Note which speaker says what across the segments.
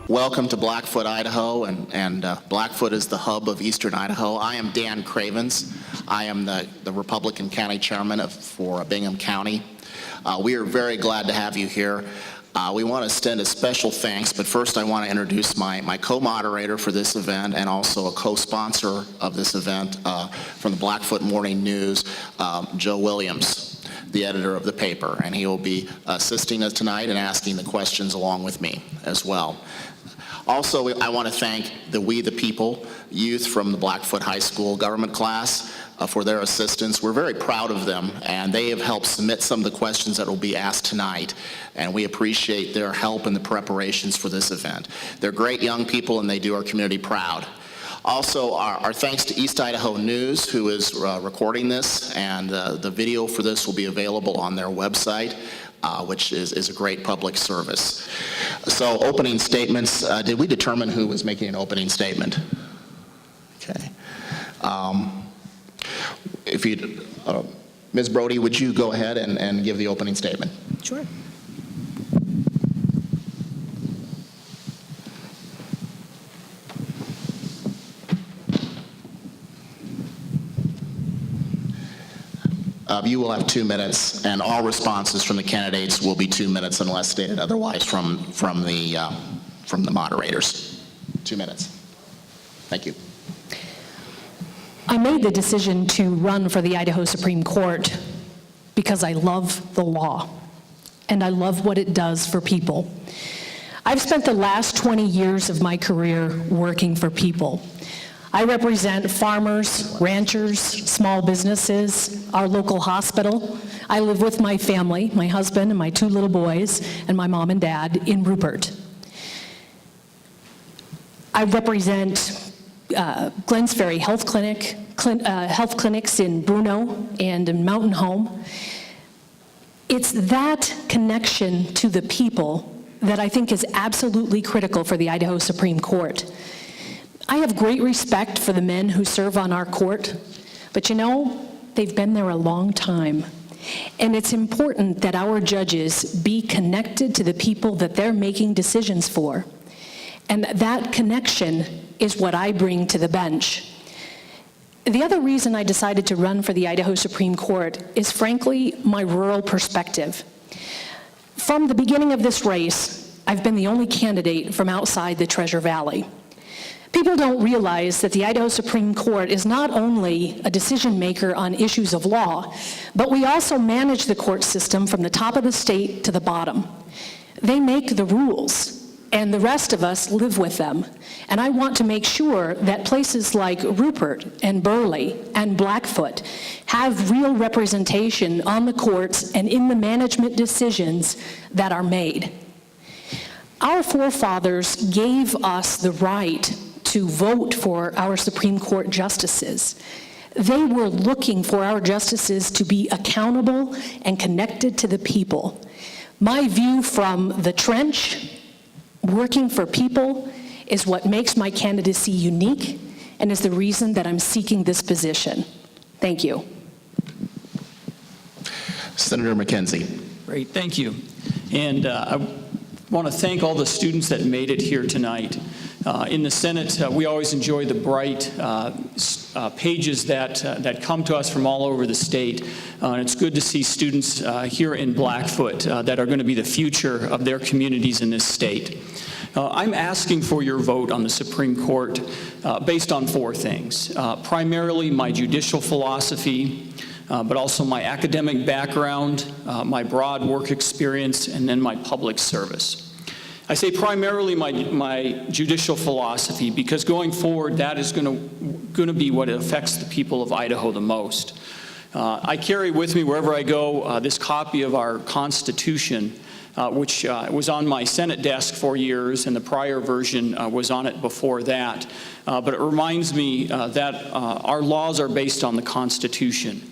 Speaker 1: Welcome to Blackfoot, Idaho, and Blackfoot is the hub of eastern Idaho. I am Dan Cravens. I am the Republican County Chairman for Bingham County. We are very glad to have you here. We want to extend a special thanks, but first I want to introduce my co-moderator for this event and also a co-sponsor of this event from the Blackfoot Morning News, Joe Williams, the editor of the paper, and he will be assisting us tonight and asking the questions along with me as well. Also, I want to thank the We the People youth from the Blackfoot High School government class for their assistance. We're very proud of them, and they have helped submit some of the questions that will be asked tonight, and we appreciate their help in the preparations for this event. They're great young people, and they do our community proud. Also, our thanks to East Idaho News, who is recording this, and the video for this will be available on their website, which is a great public service. So, opening statements. Did we determine who was making an opening statement? Okay. If you, Ms. Brody, would you go ahead and give the opening statement?
Speaker 2: Sure.
Speaker 1: You will have 2 minutes, and all responses from the candidates will be 2 minutes unless stated otherwise from the moderators. 2 minutes. Thank you.
Speaker 2: I made the decision to run for the Idaho Supreme Court because I love the law, and I love what it does for people. I've spent the last 20 years of my career working for people. I represent farmers, ranchers, small businesses, our local hospital. I live with my family, my husband and my 2 little boys, and my mom and dad in Rupert. I represent Glens Ferry Health Clinic, health clinics in Bruno and in Mountain Home. It's that connection to the people that I think is absolutely critical for the Idaho Supreme Court. I have great respect for the men who serve on our court, but you know, they've been there a long time. And it's important that our judges be connected to the people that they're making decisions for. And that connection is what I bring to the bench. The other reason I decided to run for the Idaho Supreme Court is, frankly, my rural perspective. From the beginning of this race, I've been the only candidate from outside the Treasure Valley. People don't realize that the Idaho Supreme Court is not only a decision maker on issues of law, but we also manage the court system from the top of the state to the bottom. They make the rules, and the rest of us live with them. And I want to make sure that places like Rupert and Burley and Blackfoot have real representation on the courts and in the management decisions that are made. Our forefathers gave us the right to vote for our Supreme Court justices. They were looking for our justices to be accountable and connected to the people. My view from the trench, working for people, is what makes my candidacy unique and is the reason that I'm seeking this position. Thank you.
Speaker 1: Senator McKenzie.
Speaker 3: Great, thank you. And I want to thank all the students that made it here tonight. In the Senate, we always enjoy the bright pages that come to us from all over the state. And it's good to see students here in Blackfoot that are going to be the future of their communities in this state. I'm asking for your vote on the Supreme Court based on 4 things. Primarily my judicial philosophy, but also my academic background, my broad work experience, and then my public service. I say primarily my judicial philosophy because going forward, that is going to be what affects the people of Idaho the most. I carry with me wherever I go this copy of our Constitution, which was on my Senate desk for years, and the prior version was on it before that. But it reminds me that our laws are based on the Constitution.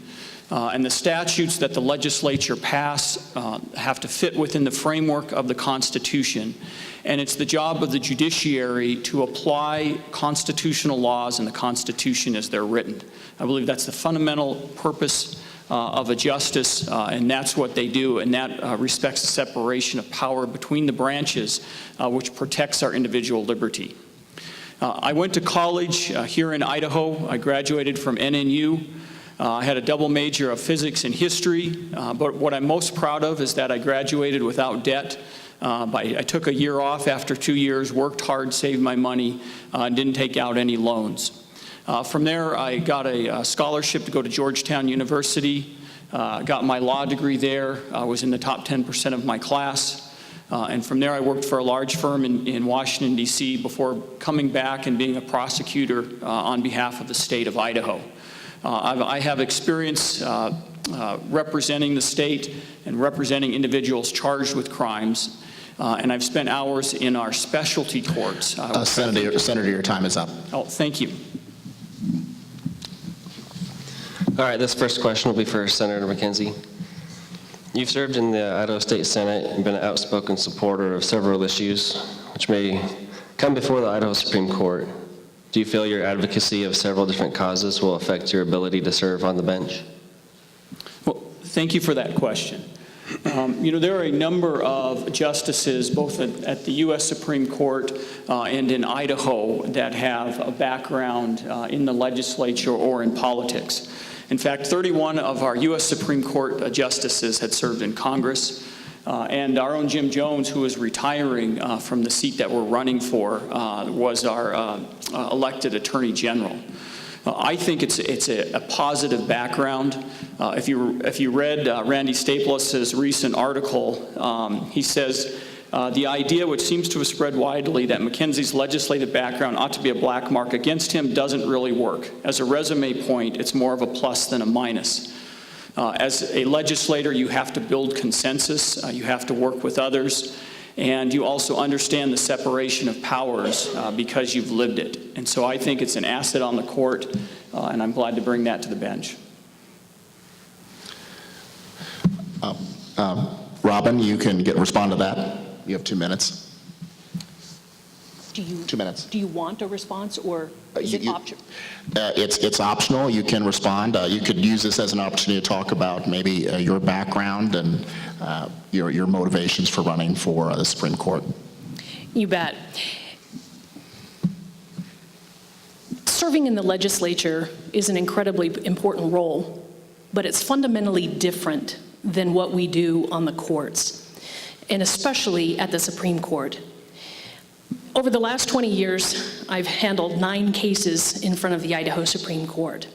Speaker 3: And the statutes that the legislature pass have to fit within the framework of the Constitution. And it's the job of the judiciary to apply constitutional laws and the Constitution as they're written. I believe that's the fundamental purpose of a justice, and that's what they do, and that respects the separation of power between the branches, which protects our individual liberty. I went to college here in Idaho. I graduated from NNU. I had a double major of physics and history, but what I'm most proud of is that I graduated without debt. I took a year off after 2 years, worked hard, saved my money, and didn't take out any loans. From there, I got a scholarship to go to Georgetown University, got my law degree there. I was in the top 10% of my class. And from there, I worked for a large firm in Washington, D.C. before coming back and being a prosecutor on behalf of the state of Idaho. I have experience representing the state and representing individuals charged with crimes, and I've spent hours in our specialty courts.
Speaker 1: Senator, your time is up.
Speaker 3: Oh, thank you.
Speaker 4: All right, this first question will be for Senator McKenzie. You've served in the Idaho State Senate and been an outspoken supporter of several issues which may come before the Idaho Supreme Court. Do you feel your advocacy of several different causes will affect your ability to serve on the bench?
Speaker 3: Well, thank you for that question. There are a number of justices, both at the U.S. Supreme Court and in Idaho, that have a background in the legislature or in politics. In fact, 31 of our U.S. Supreme Court justices had served in Congress, and our own Jim Jones, who is retiring from the seat that we're running for, was our elected Attorney General. I think it's a positive background. If you read Randy Staples' recent article, he says, the idea which seems to have spread widely that McKenzie's legislative background ought to be a black mark against him doesn't really work. As a resume point, it's more of a plus than a minus. As a legislator, you have to build consensus, you have to work with others, and you also understand the separation of powers because you've lived it. And so I think it's an asset on the court, and I'm glad to bring that to the bench.
Speaker 1: Robyn, you can respond to that. You have 2 minutes. 2 minutes.
Speaker 2: Do you want a response, or is it optional?
Speaker 1: It's optional. You can respond. You could use this as an opportunity to talk about maybe your background and your motivations for running for the Supreme Court.
Speaker 2: You bet. Serving in the legislature is an incredibly important role, but it's fundamentally different than what we do on the courts, and especially at the Supreme Court. Over the last 20 years, I've handled 9 cases in front of the Idaho Supreme Court.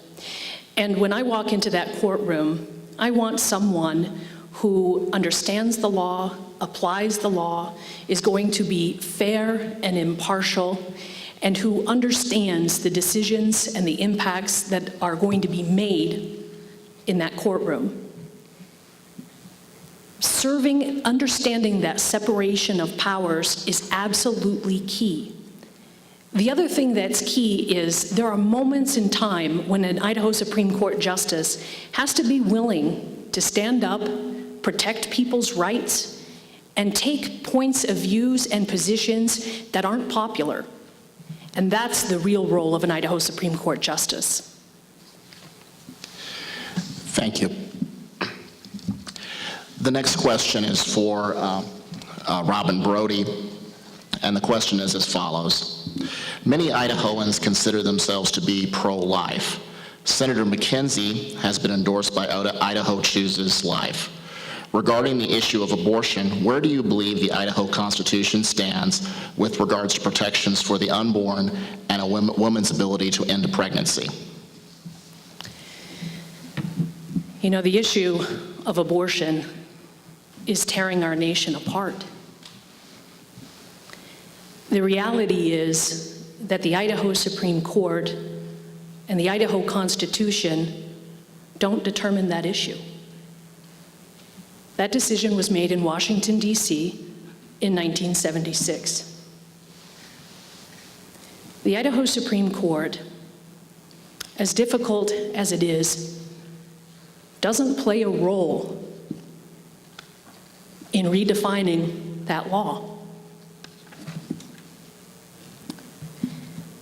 Speaker 2: And when I walk into that courtroom, I want someone who understands the law, applies the law, is going to be fair and impartial, and who understands the decisions and the impacts that are going to be made in that courtroom. Serving, understanding that separation of powers is absolutely key. The other thing that's key is there are moments in time when an Idaho Supreme Court justice has to be willing to stand up, protect people's rights, and take points of views and positions that aren't popular. And that's the real role of an Idaho Supreme Court justice.
Speaker 1: Thank you. The next question is for Robyn Brody, and the question is as follows. Many Idahoans consider themselves to be pro-life. Senator McKenzie has been endorsed by Idaho Chooses Life. Regarding the issue of abortion, where do you believe the Idaho Constitution stands with regards to protections for the unborn and a woman's ability to end a pregnancy?
Speaker 2: You know, the issue of abortion is tearing our nation apart. The reality is that the Idaho Supreme Court and the Idaho Constitution don't determine that issue. That decision was made in Washington, D.C. in 1976. The Idaho Supreme Court, as difficult as it is, doesn't play a role in redefining that law.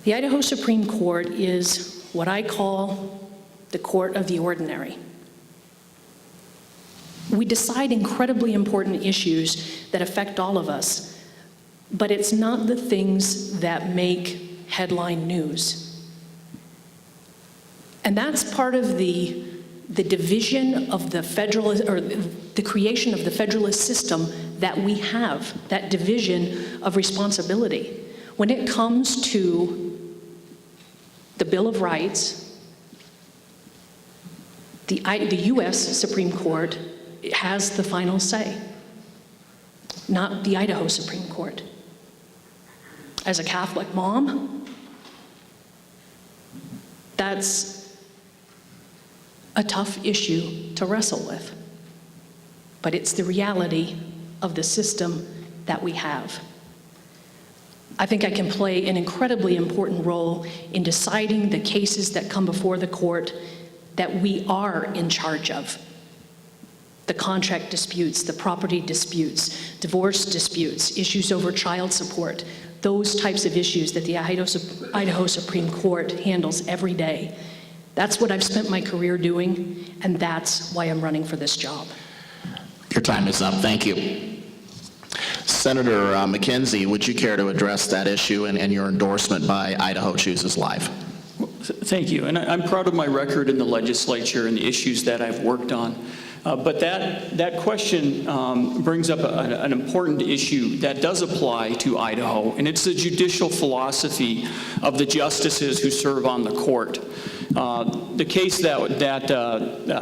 Speaker 2: The Idaho Supreme Court is what I call the court of the ordinary. We decide incredibly important issues that affect all of us, but it's not the things that make headline news. And that's part of the division of the federalist, or the creation of the federalist system that we have, that division of responsibility. When it comes to the Bill of Rights, the U.S. Supreme Court has the final say, not the Idaho Supreme Court. As a Catholic mom, that's a tough issue to wrestle with, but it's the reality of the system that we have. I think I can play an incredibly important role in deciding the cases that come before the court that we are in charge of. The contract disputes, the property disputes, divorce disputes, issues over child support, those types of issues that the Idaho Supreme Court handles every day. That's what I've spent my career doing, and that's why I'm running for this job.
Speaker 1: Your time is up. Thank you. Senator McKenzie, would you care to address that issue and your endorsement by Idaho Chooses Life?
Speaker 3: Thank you, and I'm proud of my record in the legislature and the issues that I've worked on. But that question brings up an important issue that does apply to Idaho, and it's the judicial philosophy of the justices who serve on the court. The case that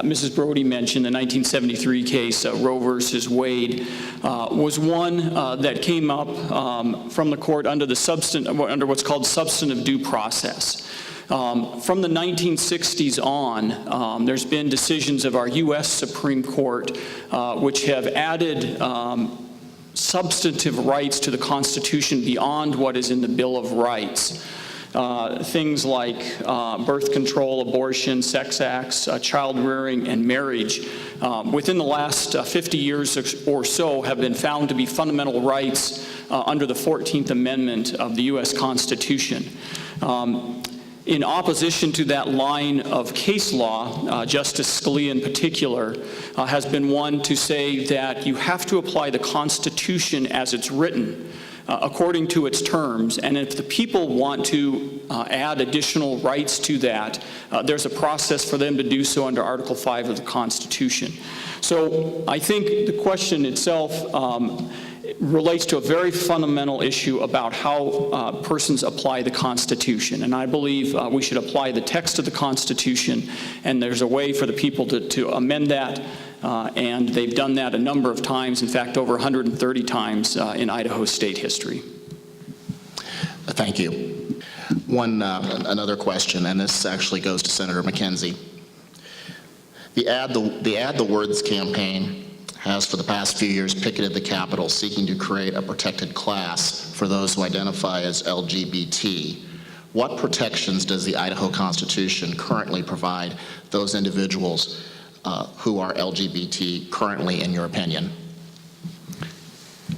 Speaker 3: Mrs. Brody mentioned, the 1973 case, Roe versus Wade, was one that came up from the court under what's called substantive due process. From the 1960s on, there's been decisions of our U.S. Supreme Court which have added substantive rights to the Constitution beyond what is in the Bill of Rights. Things like birth control, abortion, sex acts, child rearing, and marriage, within the last 50 years or so have been found to be fundamental rights under the 14th Amendment of the U.S. Constitution. In opposition to that line of case law, Justice Scalia in particular has been one to say that you have to apply the Constitution as it's written, according to its terms, and if the people want to add additional rights to that, there's a process for them to do so under Article 5 of the Constitution. So I think the question itself relates to a very fundamental issue about how persons apply the Constitution. And I believe we should apply the text of the Constitution, and there's a way for the people to amend that, and they've done that a number of times, in fact, over 130 times in Idaho state history.
Speaker 1: Thank you. Another question, and this actually goes to Senator McKenzie. The Add the Words campaign has for the past few years picketed the Capitol seeking to create a protected class for those who identify as LGBT. What protections does the Idaho Constitution currently provide those individuals who are LGBT currently, in your opinion?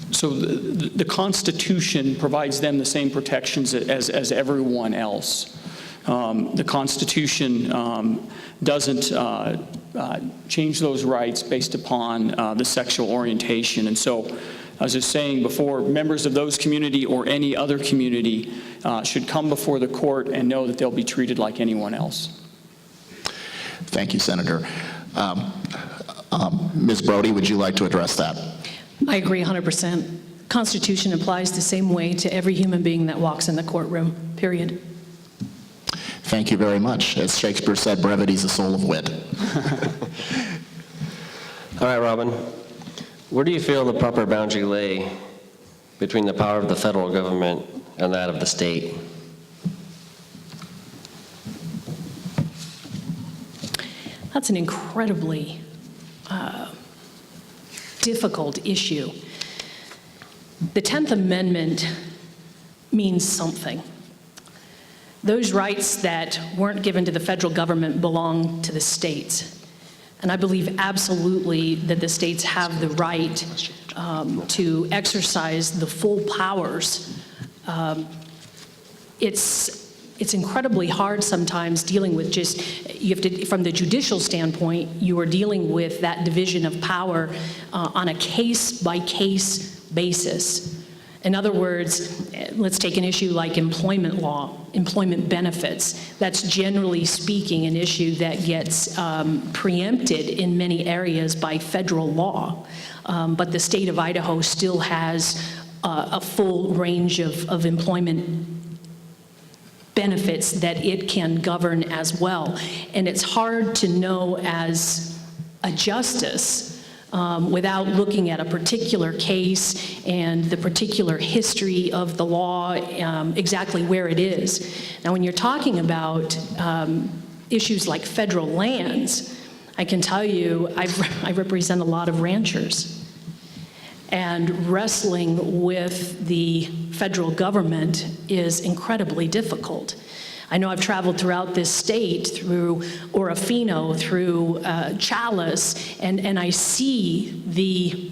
Speaker 3: So the Constitution provides them the same protections as everyone else. The Constitution doesn't change those rights based upon the sexual orientation. And so, as I was saying before, members of those community or any other community should come before the court and know that they'll be treated like anyone else.
Speaker 1: Thank you, Senator. Ms. Brody, would you like to address that?
Speaker 2: I agree 100%. Constitution applies the same way to every human being that walks in the courtroom, period.
Speaker 1: Thank you very much. As Shakespeare said, brevity's the soul of wit.
Speaker 4: All right, Robyn. Where do you feel the proper boundary lay between the power of the federal government and that of the state?
Speaker 2: That's an incredibly difficult issue. The 10th Amendment means something. Those rights that weren't given to the federal government belong to the states. And I believe absolutely that the states have the right to exercise the full powers. It's it's incredibly hard sometimes dealing with just, you have to, from the judicial standpoint, you are dealing with that division of power on a case-by-case basis. In other words, let's take an issue like employment law, employment benefits. That's generally speaking an issue that gets preempted in many areas by federal law. But the state of Idaho still has a full range of employment benefits that it can govern as well. And it's hard to know as a justice without looking at a particular case and the particular history of the law, exactly where it is. Now, when you're talking about issues like federal lands, I can tell you I represent a lot of ranchers. And wrestling with the federal government is incredibly difficult. I know I've traveled throughout this state, through Orofino, through Chalice, and I see the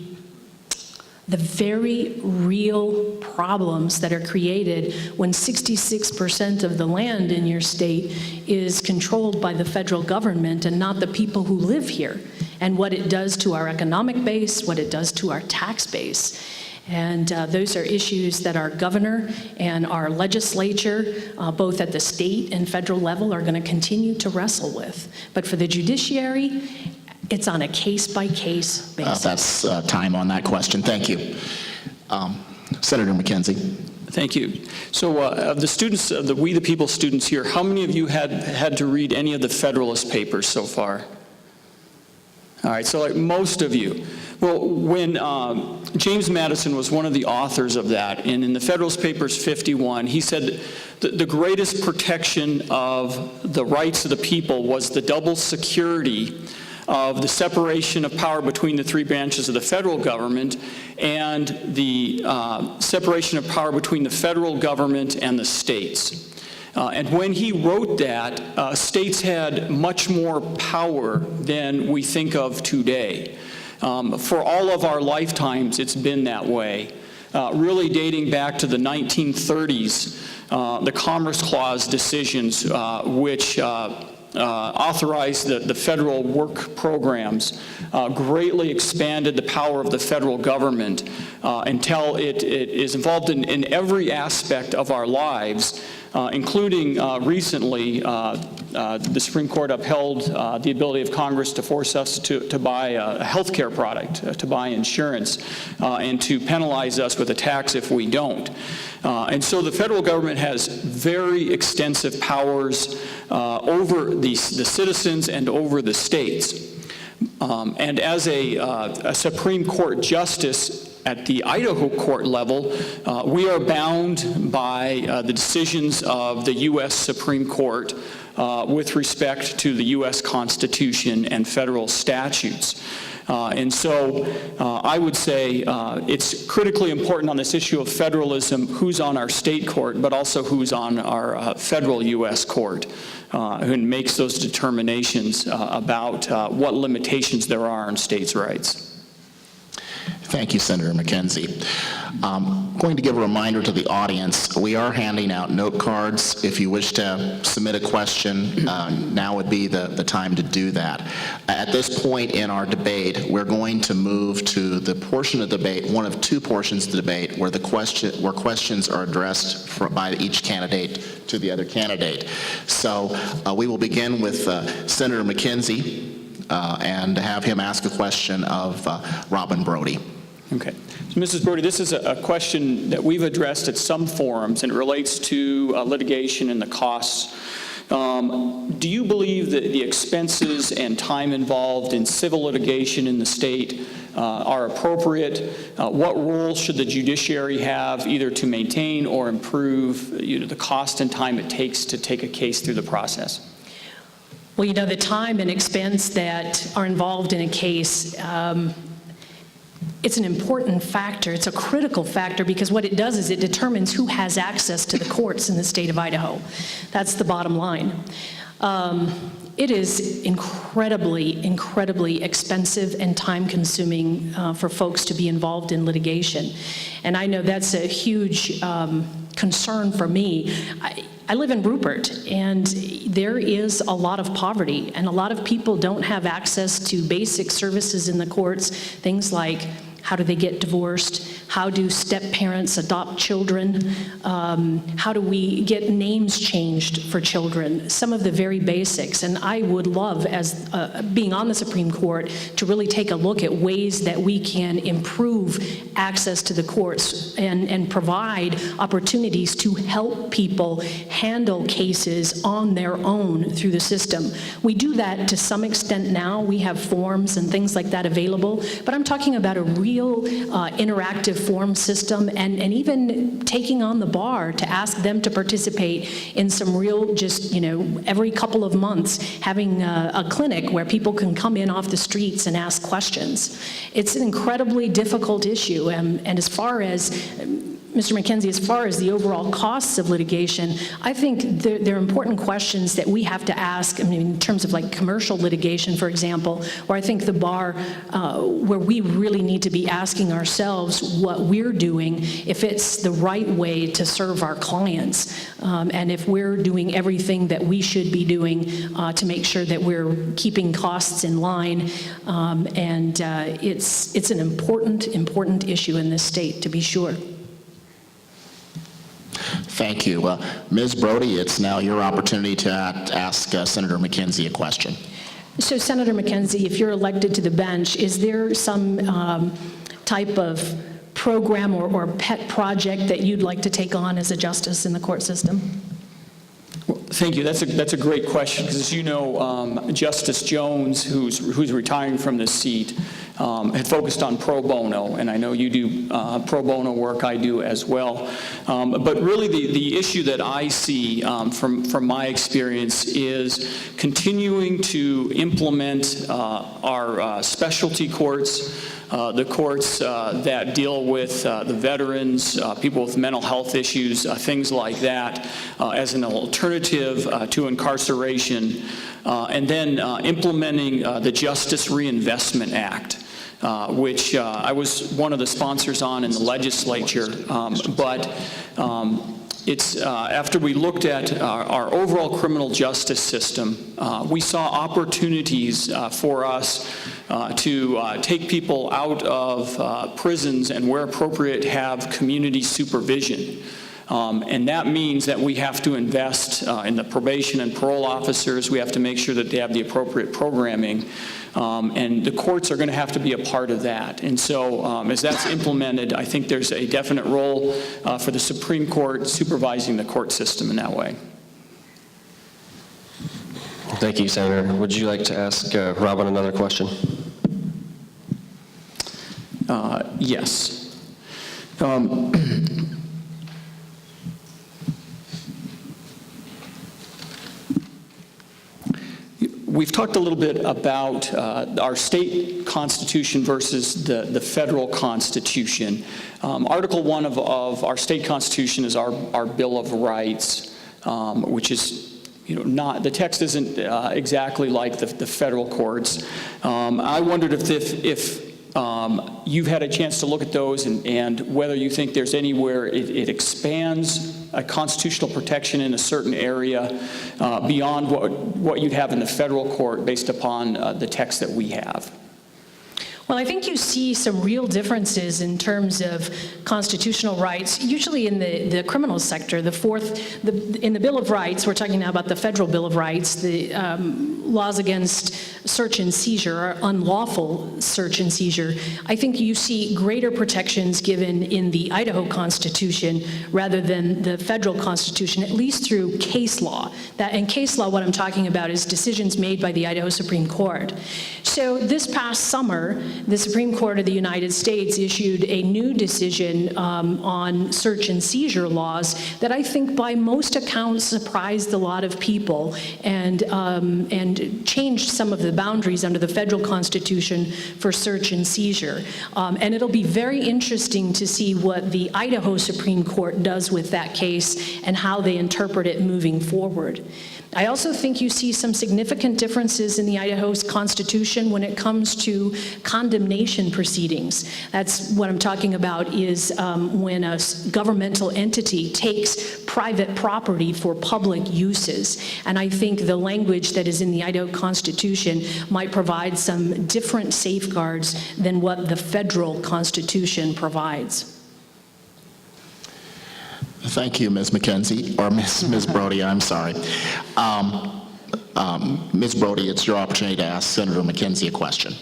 Speaker 2: very real problems that are created when 66% of the land in your state is controlled by the federal government and not the people who live here, and what it does to our economic base, what it does to our tax base. And those are issues that our governor and our legislature, both at the state and federal level, are going to continue to wrestle with. But for the judiciary, it's on a case-by-case basis.
Speaker 1: That's time on that question. Thank you. Senator McKenzie.
Speaker 3: Thank you. So of the students, of the We the People students here, how many of you had to read any of the Federalist Papers so far? All right, so like most of you. Well, when James Madison was one of the authors of that, and in the Federalist Papers 51, he said the greatest protection of the rights of the people was the double security of the separation of power between the three branches of the federal government and the separation of power between the federal government and the states. And when he wrote that, states had much more power than we think of today. For all of our lifetimes, it's been that way. Really dating back to the 1930s, the Commerce Clause decisions, which authorized the federal work programs, greatly expanded the power of the federal government until it is involved in every aspect of our lives, including recently the Supreme Court upheld the ability of Congress to force us to buy a health care product, to buy insurance, and to penalize us with a tax if we don't. And so the federal government has very extensive powers over the citizens and over the states. And as a Supreme Court justice at the Idaho court level, we are bound by the decisions of the U.S. Supreme Court with respect to the U.S. Constitution and federal statutes. And so I would say it's critically important on this issue of federalism, who's on our state court, but also who's on our federal U.S. court, who makes those determinations about what limitations there are on states' rights.
Speaker 1: Thank you, Senator McKenzie. I'm going to give a reminder to the audience. We are handing out note cards. If you wish to submit a question, now would be the time to do that. At this point in our debate, we're going to move to the portion of the debate, one of two portions of the debate, where questions are addressed by each candidate to the other candidate. So we will begin with Senator McKenzie and have him ask a question of Robyn Brody.
Speaker 3: Okay. So, Mrs. Brody, this is a question that we've addressed at some forums, and it relates to litigation and the costs. Do you believe that the expenses and time involved in civil litigation in the state are appropriate? What role should the judiciary have either to maintain or improve the cost and time it takes to take a case through the process?
Speaker 2: Well, the time and expense that are involved in a case, it's an important factor. It's a critical factor because what it does is it determines who has access to the courts in the state of Idaho. That's the bottom line. It is incredibly expensive and time-consuming for folks to be involved in litigation. And I know that's a huge concern for me. I live in Rupert, and there is a lot of poverty, and a lot of people don't have access to basic services in the courts, things like how do they get divorced? How do step-parents adopt children? How do we get names changed for children? Some of the very basics. And I would love, as being on the Supreme Court, to really take a look at ways that we can improve access to the courts and provide opportunities to help people handle cases on their own through the system. We do that to some extent now. We have forms and things like that available, but I'm talking about a real interactive form system, and even taking on the bar to ask them to participate in some real, just, every couple of months, having a clinic where people can come in off the streets and ask questions. It's an incredibly difficult issue, and as far as Mr. McKenzie, as far as the overall costs of litigation, I think there are important questions that we have to ask, in terms of like commercial litigation, for example, where I think the bar, where we really need to be asking ourselves what we're doing, if it's the right way to serve our clients, and if we're doing everything that we should be doing to make sure that we're keeping costs in line. It's an important issue in this state, to be sure.
Speaker 1: Thank you. Ms. Brody, it's now your opportunity to ask Senator McKenzie a question.
Speaker 2: So, Senator McKenzie, if you're elected to the bench, is there some type of program or pet project that you'd like to take on as a justice in the court system?
Speaker 3: Well, thank you. That's a great question, because as you know, Justice Jones, who's retiring from this seat, had focused on pro bono, and I know you do pro bono work. I do as well. But really, the issue that I see from my experience is continuing to implement our specialty courts. The courts that deal with the veterans, people with mental health issues, things like that, as an alternative to incarceration, and then implementing the Justice Reinvestment Act, which I was one of the sponsors on in the legislature, but it's after we looked at our overall criminal justice system, we saw opportunities for us to take people out of prisons and, where appropriate, have community supervision. And that means that we have to invest in the probation and parole officers. We have to make sure that they have the appropriate programming. And the courts are going to have to be a part of that. And so as that's implemented, I think there's a definite role for the Supreme Court supervising the court system in that way.
Speaker 4: Thank you, Senator. Would you like to ask Robyn another question?
Speaker 3: Yes. We've talked a little bit about our state constitution versus the federal constitution. Article 1 of our state constitution is our Bill of Rights, which is not, the text isn't exactly like the federal courts. I wondered if you've had a chance to look at those and whether you think there's anywhere it expands a constitutional protection in a certain area beyond what you'd have in the federal court based upon the text that we have.
Speaker 2: Well, I think you see some real differences in terms of constitutional rights, usually in the criminal sector. In the Bill of Rights, we're talking now about the federal Bill of Rights, the laws against search and seizure, or unlawful search and seizure. I think you see greater protections given in the Idaho Constitution rather than the federal Constitution, at least through case law. In case law, what I'm talking about is decisions made by the Idaho Supreme Court. So this past summer, the Supreme Court of the United States issued a new decision on search and seizure laws that I think by most accounts surprised a lot of people and changed some of the boundaries under the federal Constitution for search and seizure. And it'll be very interesting to see what the Idaho Supreme Court does with that case and how they interpret it moving forward. I also think you see some significant differences in the Idaho's Constitution when it comes to condemnation proceedings. That's what I'm talking about, is when a governmental entity takes private property for public uses. And I think the language that is in the Idaho Constitution might provide some different safeguards than what the federal Constitution provides.
Speaker 1: Thank you, Ms. McKenzie, or Ms. Brody, I'm sorry. Ms. Brody, it's your opportunity to ask Senator McKenzie a question.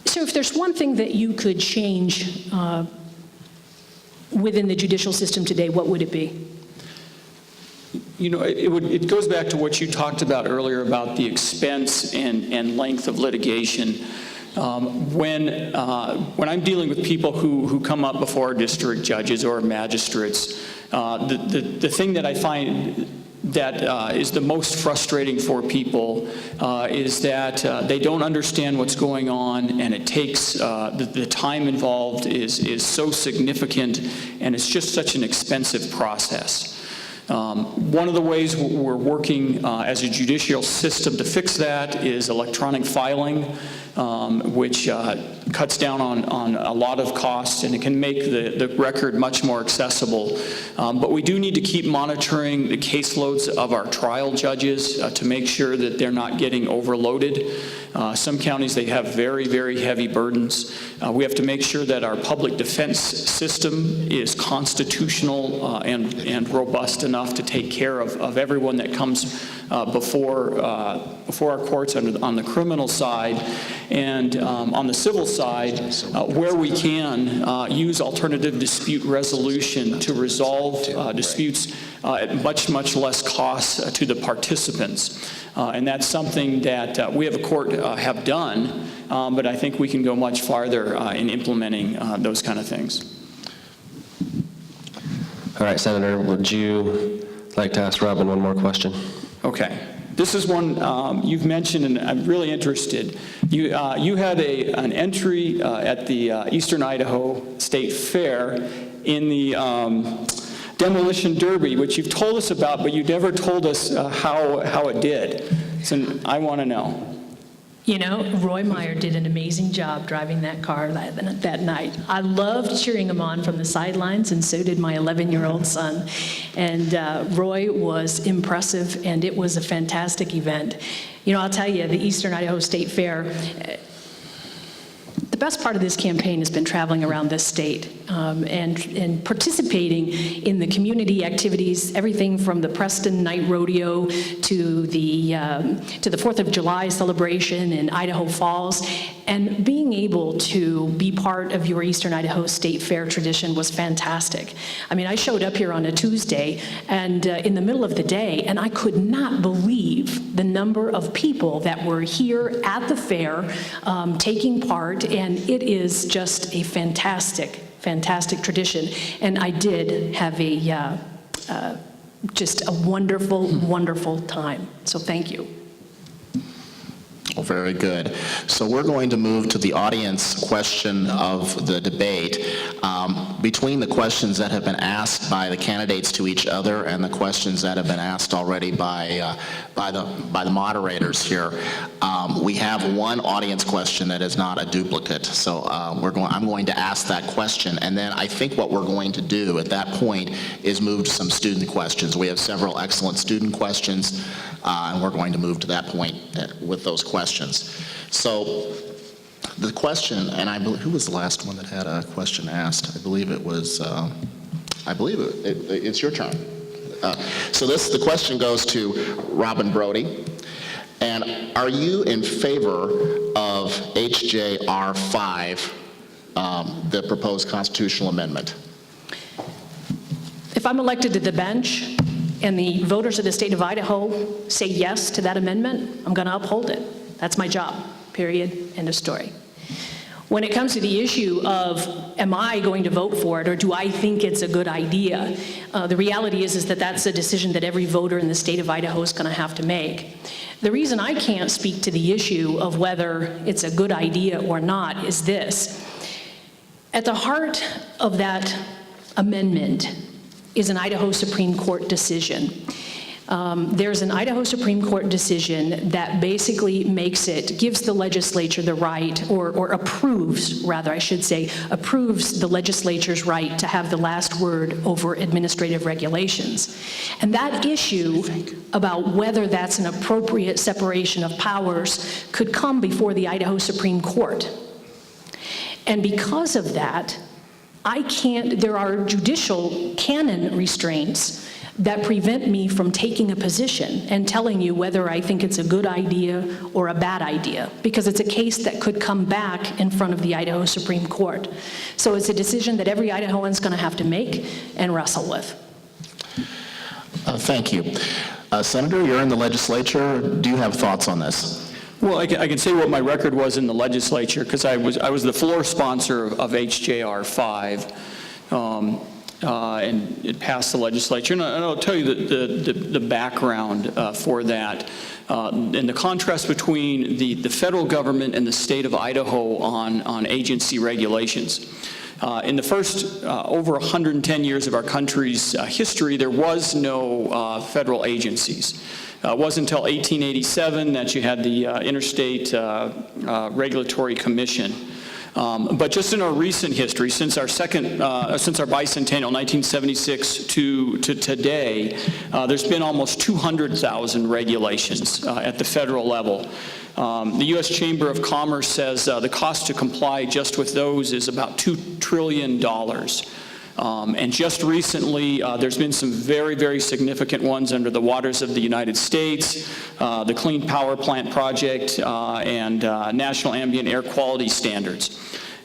Speaker 2: So if there's one thing that you could change within the judicial system today, what would it be?
Speaker 3: You know, it goes back to what you talked about earlier about the expense and length of litigation. When I'm dealing with people who come up before district judges or magistrates, the thing that I find that is the most frustrating for people is that they don't understand what's going on, and it takes the time involved is so significant, and it's just such an expensive process. One of the ways we're working as a judicial system to fix that is electronic filing, which cuts down on a lot of costs, and it can make the record much more accessible. But we do need to keep monitoring the caseloads of our trial judges to make sure that they're not getting overloaded. Some counties, they have very, very heavy burdens. We have to make sure that our public defense system is constitutional and robust enough to take care of everyone that comes before our courts on the criminal side. And on the civil side, where we can, use alternative dispute resolution to resolve disputes at much, much less cost to the participants. And that's something that we have a court have done, but I think we can go much farther in implementing those kind of things.
Speaker 4: All right, Senator, would you like to ask Robyn one more question?
Speaker 3: Okay. This is one you've mentioned, and I'm really interested. You had an entry at the Eastern Idaho State Fair in the Demolition Derby, which you've told us about, but you never told us how it did. So I want to know.
Speaker 2: You know, Roy Meyer did an amazing job driving that car that night. I loved cheering him on from the sidelines, and so did my 11-year-old son. And Roy was impressive, and it was a fantastic event. You know, I'll tell you, the Eastern Idaho State Fair, the best part of this campaign has been traveling around this state and participating in the community activities, everything from the Preston Night Rodeo to the 4th of July celebration in Idaho Falls. And being able to be part of your Eastern Idaho State Fair tradition was fantastic. I mean, I showed up here on a Tuesday and in the middle of the day, and I could not believe the number of people that were here at the fair taking part, and it is just a fantastic tradition. And I did have just a wonderful, wonderful time. So thank you.
Speaker 1: Well, very good. So we're going to move to the audience question of the debate. Between the questions that have been asked by the candidates to each other and the questions that have been asked already by the moderators here, we have one audience question that is not a duplicate. So I'm going to ask that question, and then I think what we're going to do at that point is move to some student questions. We have several excellent student questions, and we're going to move to that point with those questions. So the question, and I believe, who was the last one that had a question asked? I believe it was, it's your turn. So the question goes to Robyn Brody. And are you in favor of HJR 5, the proposed constitutional amendment?
Speaker 2: If I'm elected to the bench and the voters of the state of Idaho say yes to that amendment, I'm going to uphold it. That's my job, period, end of story. When it comes to the issue of, am I going to vote for it, or do I think it's a good idea, the reality is that that's a decision that every voter in the state of Idaho is going to have to make. The reason I can't speak to the issue of whether it's a good idea or not is this. At the heart of that amendment is an Idaho Supreme Court decision. There's an Idaho Supreme Court decision that basically gives the legislature the right, or approves, rather, I should say, approves the legislature's right to have the last word over administrative regulations. And that issue about whether that's an appropriate separation of powers could come before the Idaho Supreme Court. And because of that, there are judicial canon restraints that prevent me from taking a position and telling you whether I think it's a good idea or a bad idea, because it's a case that could come back in front of the Idaho Supreme Court. So it's a decision that every Idahoan's going to have to make and wrestle with.
Speaker 1: Thank you. Senator, you're in the legislature. Do you have thoughts on this?
Speaker 3: Well, I can say what my record was in the legislature, because I was the floor sponsor of HJR 5, and it passed the legislature. And I'll tell you the background for that, and the contrast between the federal government and the state of Idaho on agency regulations. In the first over 110 years of our country's history, there was no federal agencies. It wasn't until 1887 that you had the Interstate Regulatory Commission. But just in our recent history, since our bicentennial, 1976 to today, there's been almost 200,000 regulations at the federal level. The U.S. Chamber of Commerce says the cost to comply just with those is about $2 trillion. And just recently, there's been some very, very significant ones under the waters of the United States, the Clean Power Plant Project, and National Ambient Air Quality Standards.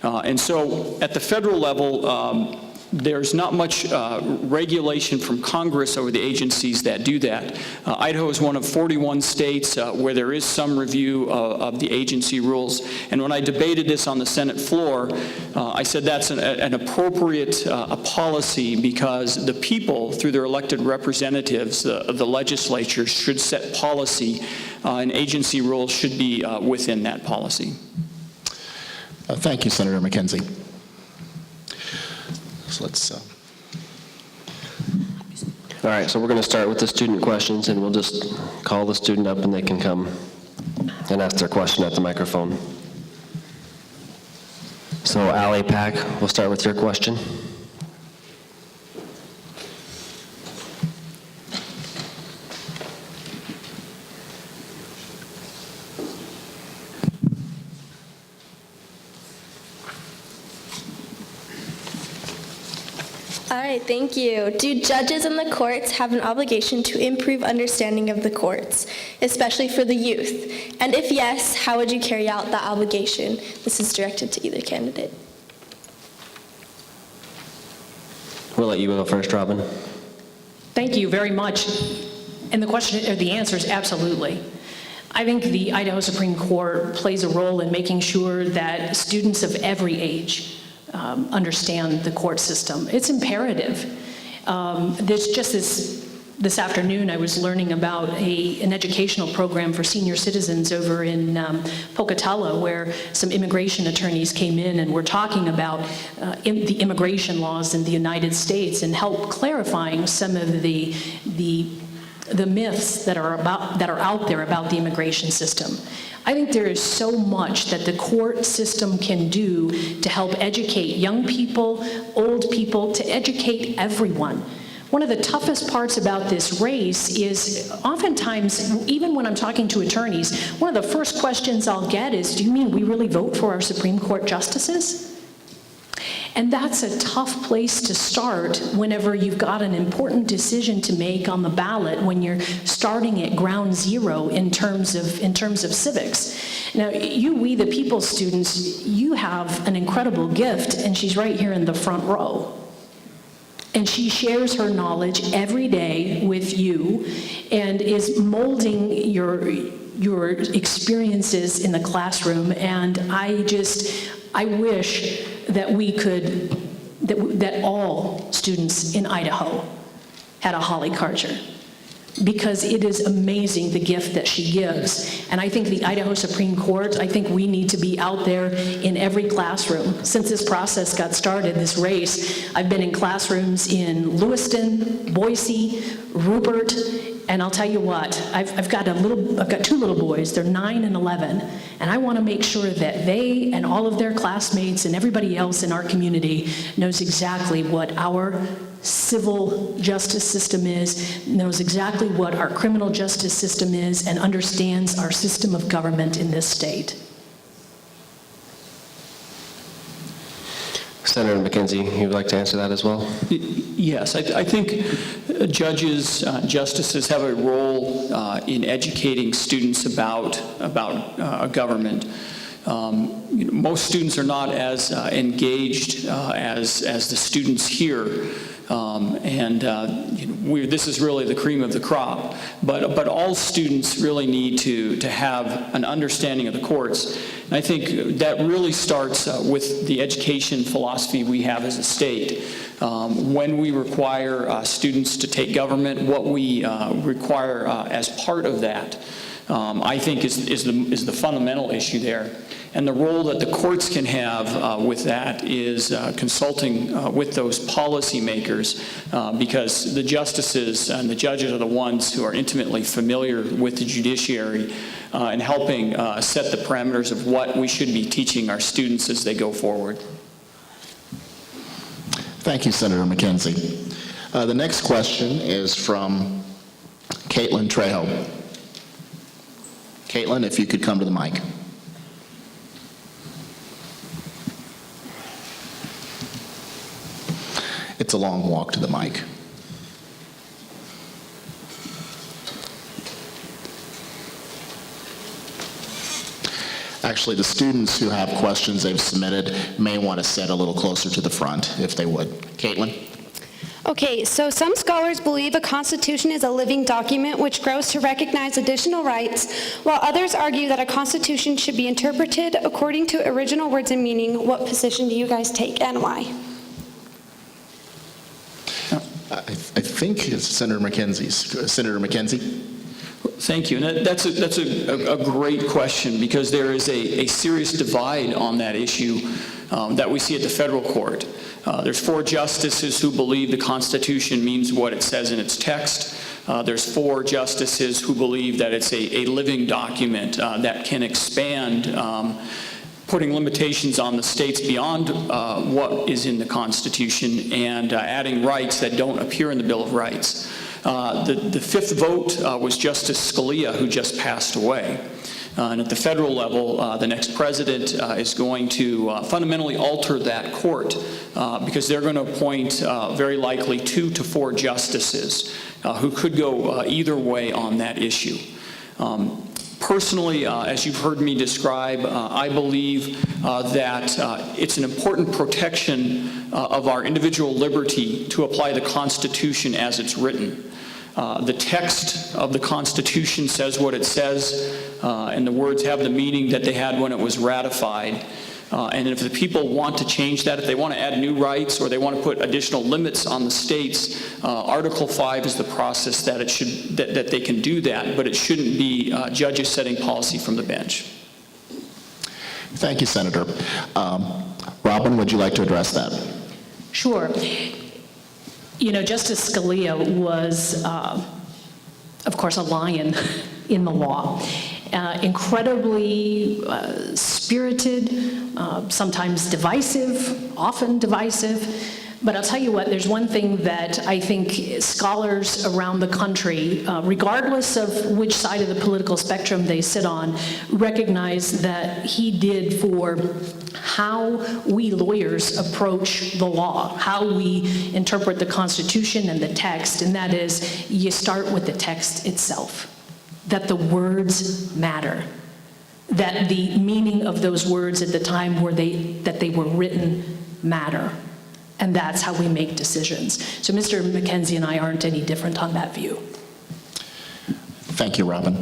Speaker 3: And so at the federal level, there's not much regulation from Congress over the agencies that do that. Idaho is one of 41 states where there is some review of the agency rules. And when I debated this on the Senate floor, I said that's an appropriate policy, because the people, through their elected representatives, the legislature, should set policy, and agency rules should be within that policy.
Speaker 1: Thank you, Senator McKenzie. So let's...
Speaker 4: All right, so we're going to start with the student questions, and we'll just call the student up and they can come and ask their question at the microphone. So Allie Pack, we'll start with your question.
Speaker 5: All right, thank you. Do judges in the courts have an obligation to improve understanding of the courts, especially for the youth? And if yes, how would you carry out that obligation? This is directed to either candidate.
Speaker 4: We'll let you go first, Robyn.
Speaker 2: Thank you very much. And the answer is absolutely. I think the Idaho Supreme Court plays a role in making sure that students of every age understand the court system. It's imperative. This afternoon, I was learning about an educational program for senior citizens over in Pocatello, where some immigration attorneys came in and were talking about the immigration laws in the United States and help clarifying some of the myths that are out there about the immigration system. I think there is so much that the court system can do to help educate young people, old people, to educate everyone. One of the toughest parts about this race is oftentimes, even when I'm talking to attorneys, one of the first questions I'll get is, do you mean we really vote for our Supreme Court justices? And that's a tough place to start whenever you've got an important decision to make on the ballot, when you're starting at ground zero in terms of civics. Now, we the people students, you have an incredible gift, and she's right here in the front row. And she shares her knowledge every day with you and is molding your experiences in the classroom. And I wish that that all students in Idaho had a Holly Karcher, because it is amazing the gift that she gives. And I think the Idaho Supreme Court, I think we need to be out there in every classroom. Since this process got started, this race, I've been in classrooms in Lewiston, Boise, Rupert, And I'll tell you what, I've got two little boys, they're 9 and 11, and I want to make sure that they and all of their classmates and everybody else in our community knows exactly what our civil justice system is, knows exactly what our criminal justice system is, and understands our system of government in this state.
Speaker 4: Senator McKenzie, you would like to answer that as well?
Speaker 3: Yes, I think judges, justices have a role in educating students about government. Most students are not as engaged as the students here, this is really the cream of the crop. But all students really need to have an understanding of the courts. And I think that really starts with the education philosophy we have as a state. When we require students to take government, what we require as part of that, I think is the fundamental issue there. And the role that the courts can have with that is consulting with those policymakers, because the justices and the judges are the ones who are intimately familiar with the judiciary and helping set the parameters of what we should be teaching our students as they go forward.
Speaker 1: Thank you, Senator McKenzie. The next question is from Caitlin Trejo. Caitlin, if you could come to the mic. It's a long walk to the mic. Actually, the students who have questions they've submitted may want to sit a little closer to the front, if they would. Caitlin?
Speaker 6: Okay, so some scholars believe a constitution is a living document which grows to recognize additional rights, while others argue that a constitution should be interpreted according to original words and meaning. What position do you guys take and why?
Speaker 1: I think it's Senator McKenzie's. Senator McKenzie?
Speaker 3: Thank you. And that's a great question, because there is a serious divide on that issue that we see at the federal court. There's 4 justices who believe the Constitution means what it says in its text. There's 4 justices who believe that it's a living document that can expand, putting limitations on the states beyond what is in the Constitution and adding rights that don't appear in the Bill of Rights. The 5th vote was Justice Scalia, who just passed away. And at the federal level, the next president is going to fundamentally alter that court because they're going to appoint very likely 2 to 4 justices who could go either way on that issue. Personally, as you've heard me describe, I believe that it's an important protection of our individual liberty to apply the Constitution as it's written. The text of the Constitution says what it says, and the words have the meaning that they had when it was ratified. And if the people want to change that, if they want to add new rights or they want to put additional limits on the states, Article 5 is the process that that they can do that, but it shouldn't be judges setting policy from the bench.
Speaker 1: Thank you, Senator. Robyn, would you like to address that?
Speaker 2: Sure. You know, Justice Scalia was, of course, a lion in the law. Incredibly spirited, sometimes divisive, often divisive. But I'll tell you what, there's one thing that I think scholars around the country, regardless of which side of the political spectrum they sit on, recognize that he did for how we lawyers approach the law, how we interpret the Constitution and the text, and that is, you start with the text itself. That the words matter, that the meaning of those words at the time that they were written matter, and that's how we make decisions. So Mr. McKenzie and I aren't any different on that view.
Speaker 1: Thank you, Robyn.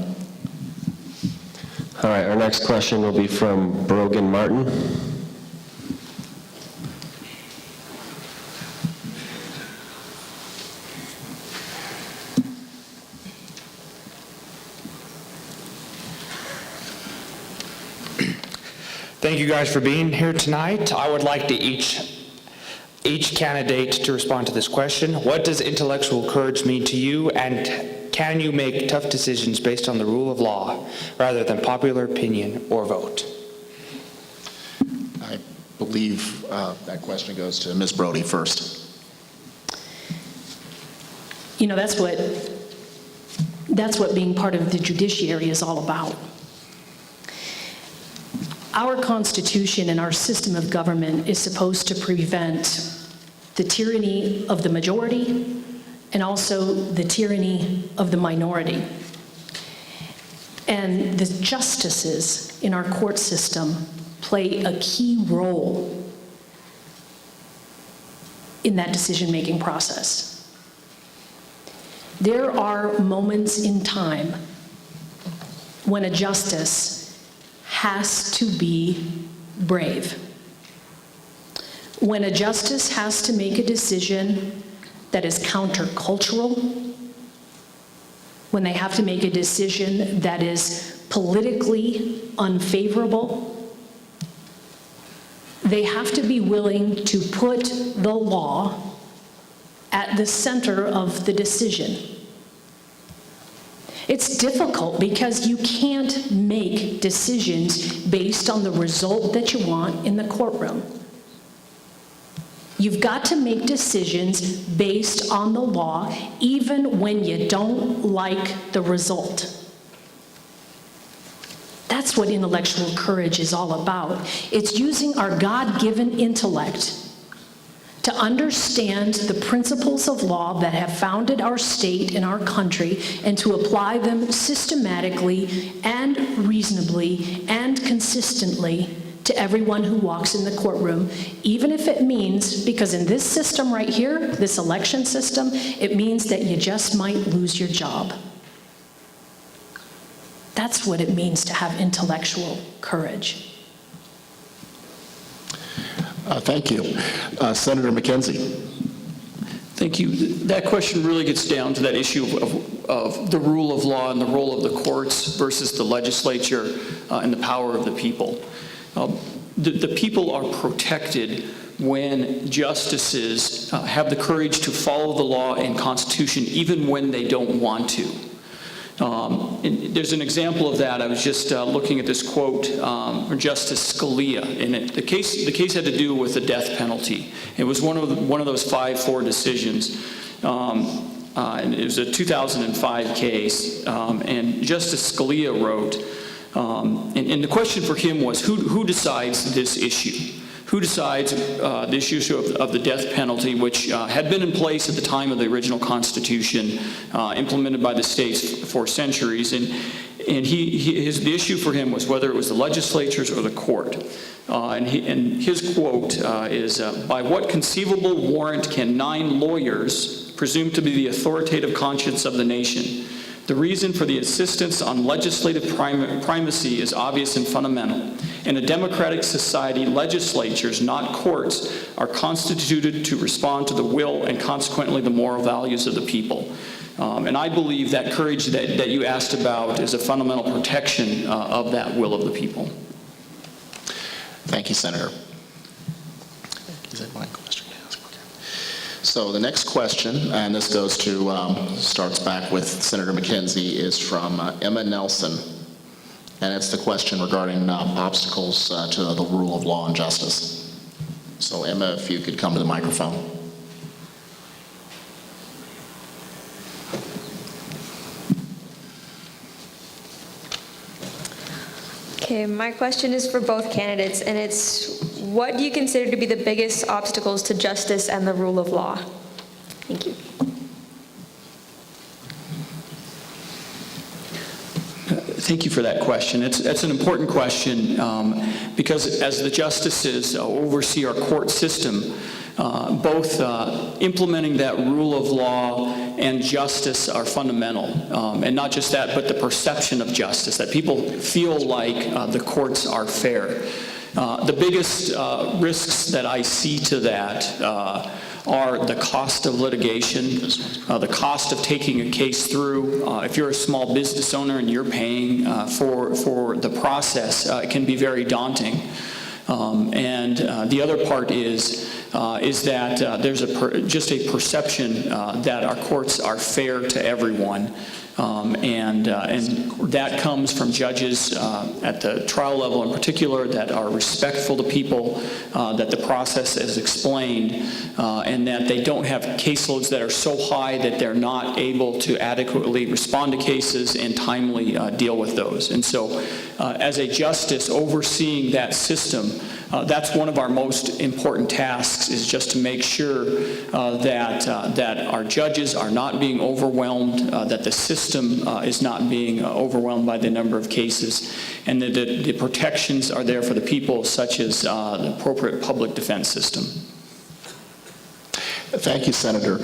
Speaker 4: All right, our next question will be from Brogan Martin.
Speaker 7: Thank you guys for being here tonight. I would like to each candidate to respond to this question. What does intellectual courage mean to you, and can you make tough decisions based on the rule of law rather than popular opinion or vote?
Speaker 1: I believe that question goes to Ms. Brody first.
Speaker 2: You know, that's what being part of the judiciary is all about. Our Constitution and our system of government is supposed to prevent the tyranny of the majority and also the tyranny of the minority. And the justices in our court system play a key role in that decision-making process. There are moments in time when a justice has to be brave. When a justice has to make a decision that is countercultural, when they have to make a decision that is politically unfavorable, they have to be willing to put the law at the center of the decision. It's difficult because you can't make decisions based on the result that you want in the courtroom. You've got to make decisions based on the law, even when you don't like the result. That's what intellectual courage is all about. It's using our God-given intellect to understand the principles of law that have founded our state and our country and to apply them systematically and reasonably and consistently to everyone who walks in the courtroom, even if it means, because in this system right here, this election system, it means that you just might lose your job. That's what it means to have intellectual courage.
Speaker 1: Thank you. Senator McKenzie.
Speaker 3: Thank you. That question really gets down to that issue of the rule of law and the role of the courts versus the legislature and the power of the people. The people are protected when justices have the courage to follow the law and Constitution even when they don't want to. And there's an example of that. I was just looking at this quote from Justice Scalia, and the case had to do with the death penalty. It was one of those 5-4 decisions, and it was a 2005 case. And Justice Scalia wrote, and the question for him was, who decides this issue? Who decides this issue of the death penalty, which had been in place at the time of the original Constitution, implemented by the states for centuries, and the issue for him was whether it was the legislatures or the court. And his quote is, "By what conceivable warrant can 9 lawyers, presumed to be the authoritative conscience of the nation? The reason for the insistence on legislative primacy is obvious and fundamental. In a democratic society, legislatures, not courts, are constituted to respond to the will and consequently the moral values of the people." And I believe that courage that you asked about is a fundamental protection of that will of the people.
Speaker 1: Thank you, Senator. Is that my question? So the next question, and this goes to, starts back with Senator McKenzie, is from Emma Nelson. And it's the question regarding obstacles to the rule of law and justice. So Emma, if you could come to the microphone.
Speaker 8: Okay, my question is for both candidates, and it's, what do you consider to be the biggest obstacles to justice and the rule of law? Thank you.
Speaker 3: Thank you for that question. That's an important question because as the justices oversee our court system, both implementing that rule of law and justice are fundamental. And not just that, but the perception of justice, that people feel like the courts are fair. The biggest risks that I see to that are the cost of litigation, the cost of taking a case through. If you're a small business owner and you're paying for the process, it can be very daunting. And the other part is is that there's just a perception that our courts are fair to everyone. And that comes from judges at the trial level in particular that are respectful to people, that the process is explained, and that they don't have caseloads that are so high that they're not able to adequately respond to cases and timely deal with those. And so as a justice overseeing that system, that's one of our most important tasks, is just to make sure that our judges are not being overwhelmed, that the system is not being overwhelmed by the number of cases, and that the protections are there for the people, such as the appropriate public defense system.
Speaker 1: Thank you, Senator.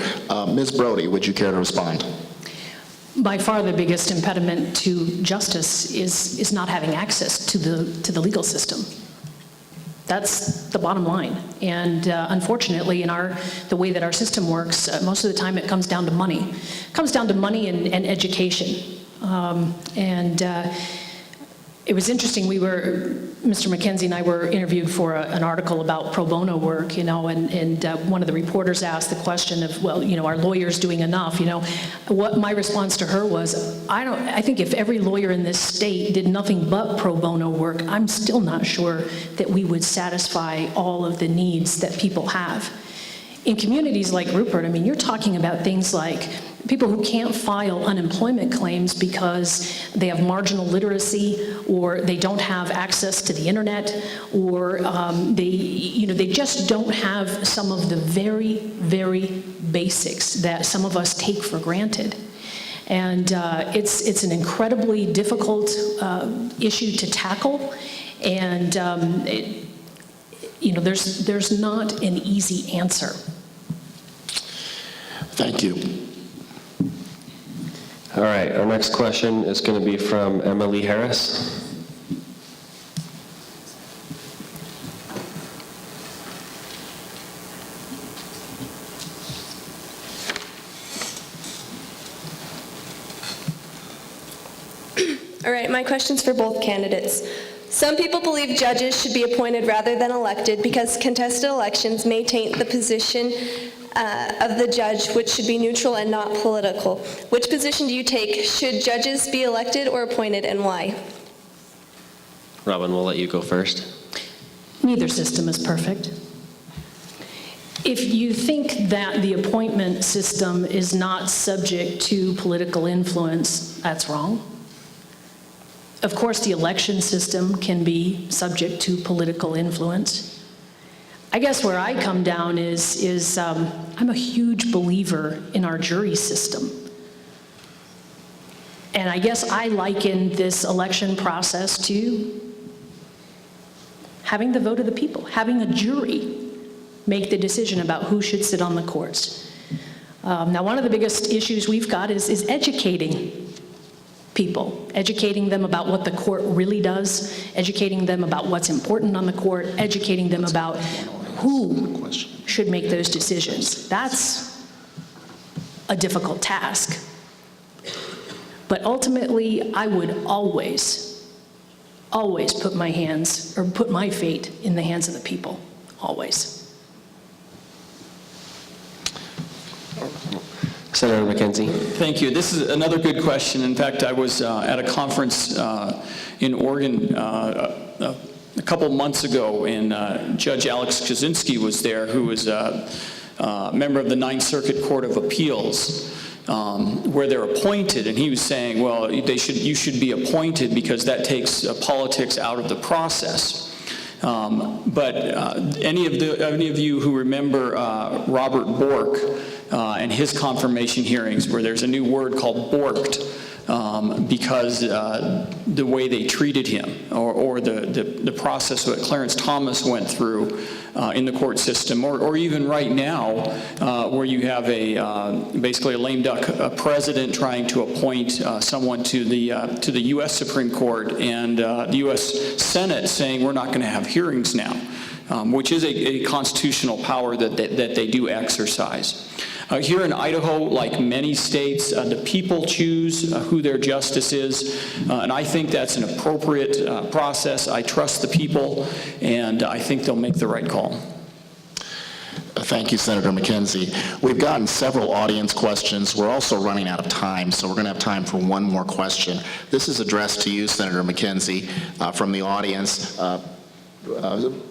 Speaker 1: Ms. Brody, would you care to respond?
Speaker 2: By far the biggest impediment to justice is not having access to the legal system. That's the bottom line. And unfortunately, in the way that our system works, most of the time it comes down to money. It comes down to money and education. It was interesting, Mr. McKenzie and I were interviewed for an article about pro bono work, and one of the reporters asked the question of, well, are lawyers doing enough? What my response to her was, I think if every lawyer in this state did nothing but pro bono work, I'm still not sure that we would satisfy all of the needs that people have. In communities like Rupert, you're talking about things like people who can't file unemployment claims because they have marginal literacy, or they don't have access to the internet, or they just don't have some of the very, very basics that some of us take for granted. And it's an incredibly difficult issue to tackle, and there's not an easy answer.
Speaker 1: Thank you.
Speaker 4: All right, our next question is going to be from Emily Harris.
Speaker 5: All right, my question's for both candidates. Some people believe judges should be appointed rather than elected because contested elections may taint the position of the judge, which should be neutral and not political. Which position do you take? Should judges be elected or appointed, and why?
Speaker 4: Robyn, we'll let you go first.
Speaker 2: Neither system is perfect. If you think that the appointment system is not subject to political influence, that's wrong. Of course, the election system can be subject to political influence. I guess where I come down is I'm a huge believer in our jury system. And I guess I liken this election process to having the vote of the people, having a jury make the decision about who should sit on the courts. Now, one of the biggest issues we've got is educating people, educating them about what the court really does, educating them about what's important on the court, educating them about who should make those decisions. That's a difficult task. But ultimately, I would always put my fate in the hands of the people, always.
Speaker 4: Senator McKenzie.
Speaker 3: Thank you. This is another good question. In fact, I was at a conference in Oregon a couple months ago, and Judge Alex Kaczynski was there, who was a member of the Ninth Circuit Court of Appeals, where they're appointed, and he was saying, well, you should be appointed because that takes politics out of the process. But any of you who remember Robert Bork and his confirmation hearings, where there's a new word called borked, because the way they treated him, or the process that Clarence Thomas went through in the court system, or even right now, where you have basically a lame duck president trying to appoint someone to the U.S. Supreme Court, and the U.S. Senate saying we're not going to have hearings now, which is a constitutional power that they do exercise. Here in Idaho, like many states, the people choose who their justice is, and I think that's an appropriate process. I trust the people, and I think they'll make the right call.
Speaker 1: Thank you, Senator McKenzie. We've gotten several audience questions. We're also running out of time, so we're going to have time for one more question. This is addressed to you, Senator McKenzie, from the audience.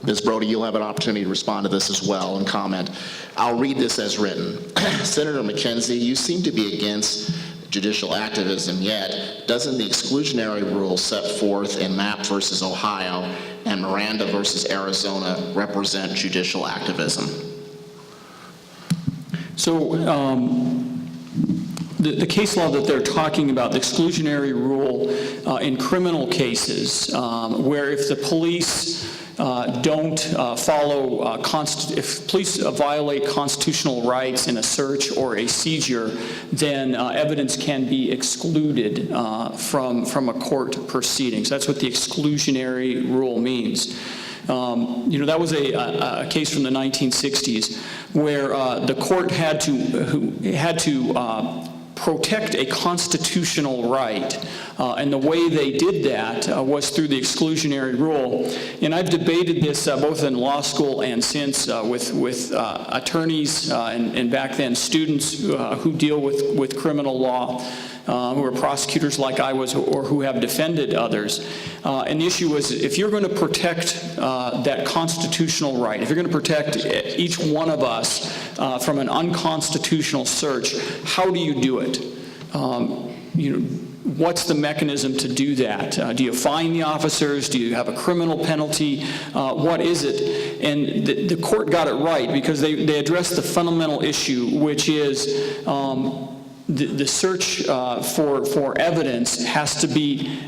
Speaker 1: Ms. Brody, you'll have an opportunity to respond to this as well and comment. I'll read this as written. Senator McKenzie, you seem to be against judicial activism, yet doesn't the exclusionary rule set forth in Mapp versus Ohio and Miranda versus Arizona represent judicial activism?
Speaker 3: So the case law that they're talking about, the exclusionary rule in criminal cases, where if the police don't follow, if police violate constitutional rights in a search or a seizure, then evidence can be excluded from a court proceeding. So that's what the exclusionary rule means. That was a case from the 1960s where the court had to protect a constitutional right, and the way they did that was through the exclusionary rule. And I've debated this both in law school and since with attorneys and back then students who deal with criminal law, who are prosecutors like I was or who have defended others. And the issue was, if you're going to protect that constitutional right, if you're going to protect each one of us from an unconstitutional search, how do you do it? What's the mechanism to do that? Do you fine the officers? Do you have a criminal penalty? What is it? And the court got it right because they addressed the fundamental issue, which is the search for evidence has to be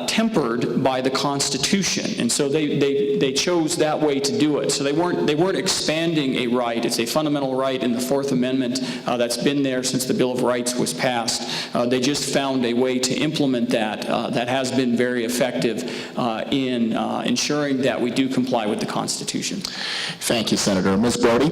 Speaker 3: tempered by the Constitution, and so they chose that way to do it. So they weren't expanding a right. It's a fundamental right in the Fourth Amendment that's been there since the Bill of Rights was passed. They just found a way to implement that that has been very effective in ensuring that we do comply with the Constitution.
Speaker 1: Thank you, Senator. Ms. Brody?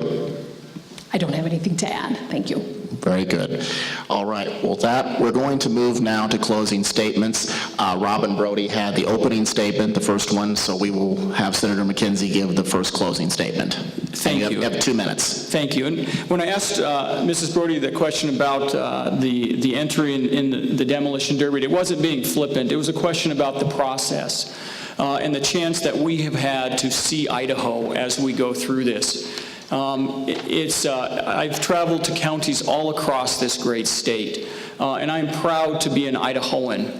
Speaker 2: I don't have anything to add. Thank you.
Speaker 1: Very good. All right. Well, we're going to move now to closing statements. Robyn, Brody had the opening statement, the first one, so we will have Senator McKenzie give the first closing statement.
Speaker 3: Thank you.
Speaker 1: You have 2 minutes.
Speaker 3: Thank you. And when I asked Mrs. Brody the question about the entry in the demolition derby, it wasn't being flippant. It was a question about the process and the chance that we have had to see Idaho as we go through this. I've traveled to counties all across this great state, and I'm proud to be an Idahoan.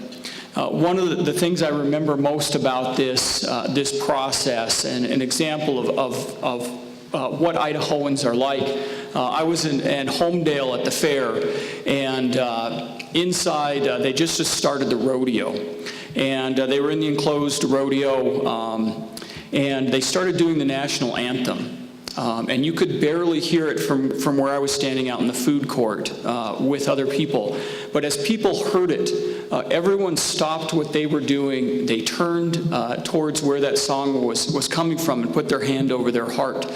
Speaker 3: One of the things I remember most about this process, and an example of what Idahoans are like, I was in Homedale at the fair, and inside they just started the rodeo, and they were in the enclosed rodeo, and they started doing the national anthem. And you could barely hear it from where I was standing out in the food court with other people. But as people heard it, everyone stopped what they were doing. They turned towards where that song was coming from and put their hand over their heart.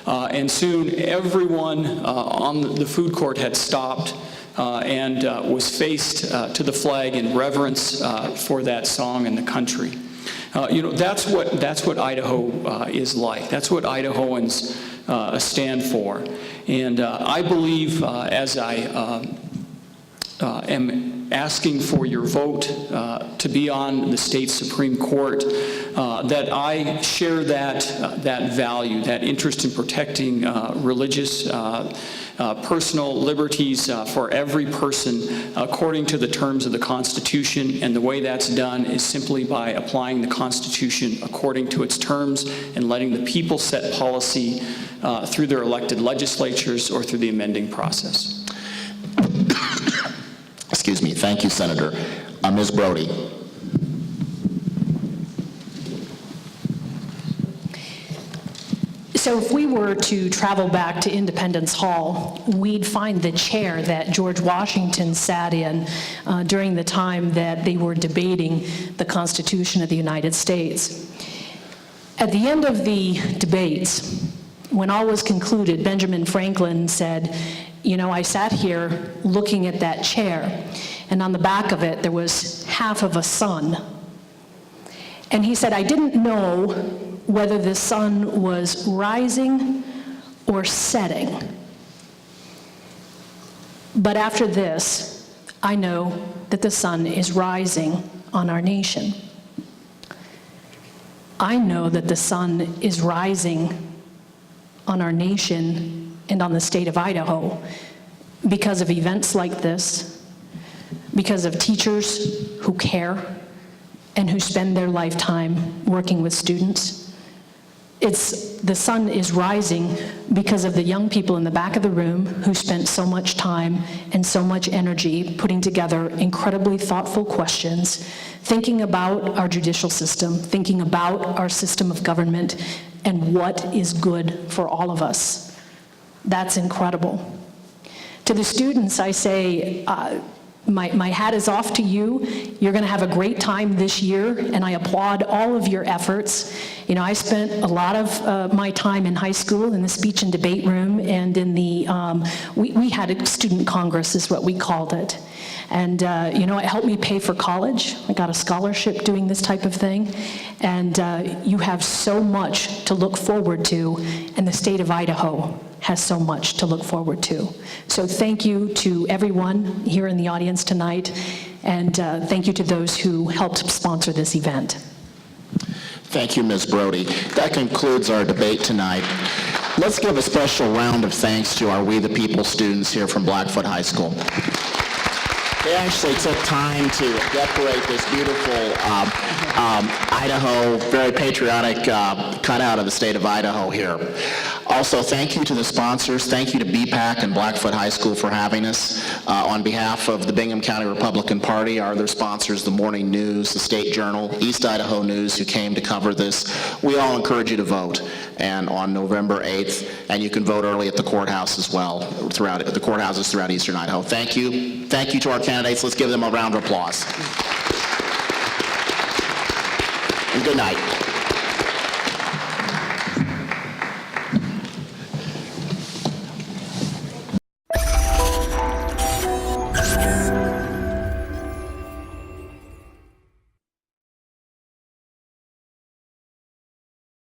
Speaker 3: And soon everyone on the food court had stopped and was faced to the flag in reverence for that song and the country. That's what Idaho is like. That's what Idahoans stand for. And I believe, as I am asking for your vote to be on the state Supreme Court, that I share that value, that interest in protecting religious personal liberties for every person according to the terms of the Constitution, and the way that's done is simply by applying the Constitution according to its terms and letting the people set policy through their elected legislatures or through the amending process.
Speaker 1: Excuse me. Thank you, Senator. Ms. Brody.
Speaker 2: So if we were to travel back to Independence Hall, we'd find the chair that George Washington sat in during the time that they were debating the Constitution of the United States. At the end of the debates, when all was concluded, Benjamin Franklin said, I sat here looking at that chair, and on the back of it there was half of a sun. And he said, I didn't know whether the sun was rising or setting. But after this, I know that the sun is rising on our nation. I know that the sun is rising on our nation and on the state of Idaho because of events like this, because of teachers who care and who spend their lifetime working with students. The sun is rising because of the young people in the back of the room who spent so much time and so much energy putting together incredibly thoughtful questions, thinking about our judicial system, thinking about our system of government, and what is good for all of us. That's incredible. To the students, I say, my hat is off to you. You're going to have a great time this year, and I applaud all of your efforts. You know, I spent a lot of my time in high school in the speech and debate room, and in the, we had a student congress is what we called it. And, you know, it helped me pay for college. I got a scholarship doing this type of thing. And you have so much to look forward to, and the state of Idaho has so much to look forward to. So thank you to everyone here in the audience tonight, and thank you to those who helped sponsor this event.
Speaker 1: Thank you, Ms. Brody. That concludes our debate tonight. Let's give a special round of thanks to our We the People students here from Blackfoot High School. They actually took time to decorate this beautiful Idaho, very patriotic cutout of the state of Idaho here. Also, thank you to the sponsors. Thank you to BPAC and Blackfoot High School for having us. On behalf of the Bingham County Republican Party, our other sponsors, the Morning News, the State Journal, East Idaho News, who came to cover this, we all encourage you to vote. And on November 8th, and you can vote early at the courthouse as well, throughout the courthouses throughout eastern Idaho. Thank you. Thank you to our candidates. Let's give them a round of applause. And good night.